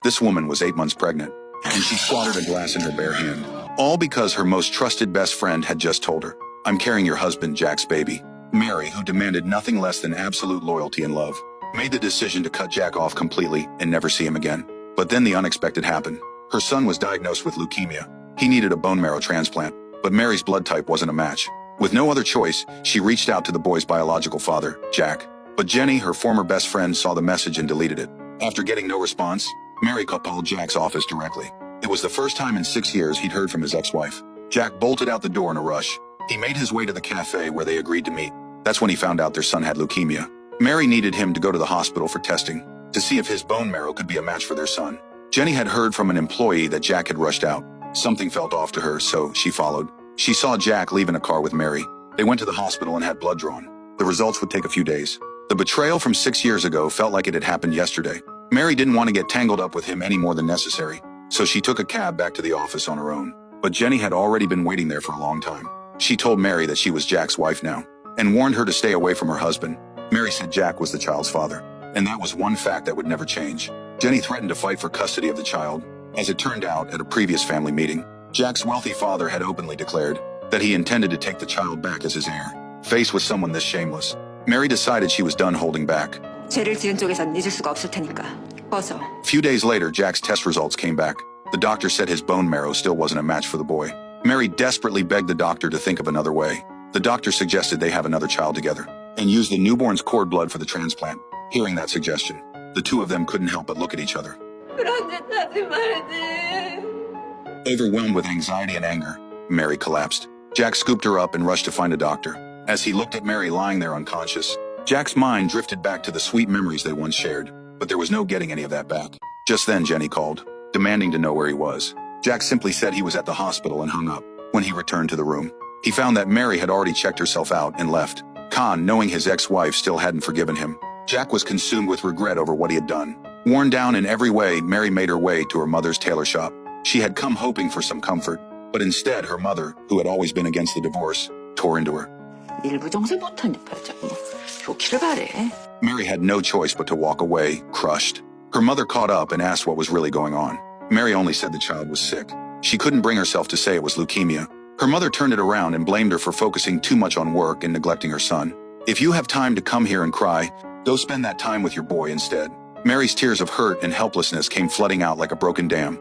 This woman was 8 months pregnant, and she squatted a glass in her bare hand. All because her most trusted best friend had just told her, "I'm carrying your husband, Jack's baby." Mary, who demanded nothing less than absolute loyalty and love, made the decision to cut Jack off completely and never see him again. But then the unexpected happened. Her son was diagnosed with leukemia. He needed a bone marrow transplant, but Mary's blood type wasn't a match. With no other choice, she reached out to the boy's biological father, Jack. But Jenny, her former best friend, saw the message and deleted it. After getting no response, Mary called Jack's office directly. It was the first time in 6 years he'd heard from his ex-wife. Jack bolted out the door in a rush. He made his way to the cafe where they agreed to meet. That's when he found out their son had leukemia. Mary needed him to go to the hospital for testing, to see if his bone marrow could be a match for their son. Jenny had heard from an employee that Jack had rushed out. Something felt off to her, so she followed. She saw Jack leave in a car with Mary. They went to the hospital and had blood drawn. The results would take a few days. The betrayal from 6 years ago felt like it had happened yesterday. Mary didn't want to get tangled up with him any more than necessary, so she took a cab back to the office on her own. But Jenny had already been waiting there for a long time. She told Mary that she was Jack's wife now, and warned her to stay away from her husband. Mary said Jack was the child's father, and that was one fact that would never change. Jenny threatened to fight for custody of the child. As it turned out, at a previous family meeting, Jack's wealthy father had openly declared that he intended to take the child back as his heir. Faced with someone this shameless, Mary decided she was done holding back. 죄를 지은 쪽에선 잊을 수가 없을 테니까 꺼져. Few days later, Jack's test results came back. The doctor said his bone marrow still wasn't a match for the boy. Mary desperately begged the doctor to think of another way. The doctor suggested they have another child together and use the newborn's cord blood for the transplant. Hearing that suggestion, the two of them couldn't help but look at each other. 그런 짓 하지 말지. Overwhelmed with anxiety and anger, Mary collapsed. Jack scooped her up and rushed to find a doctor. As he looked at Mary lying there unconscious, Jack's mind drifted back to the sweet memories they once shared, but there was no getting any of that back. Just then Jenny called, demanding to know where he was. Jack simply said he was at the hospital and hung up. When he returned to the room, he found that Mary had already checked herself out and left. Khan, knowing his ex-wife still hadn't forgiven him, Jack was consumed with regret over what he had done. Worn down in every way, Mary made her way to her mother's tailor shop. She had come hoping for some comfort, but instead her mother, who had always been against the divorce, tore into her. 일부 정세 못한 여자고 좋기를 바래. Mary had no choice but to walk away, crushed. Her mother caught up and asked what was really going on. Mary only said the child was sick. She couldn't bring herself to say it was leukemia. Her mother turned it around and blamed her for focusing too much on work and neglecting her son. "If you have time to come here and cry, go spend that time with your boy instead." Mary's tears of hurt and helplessness came flooding out like a broken dam.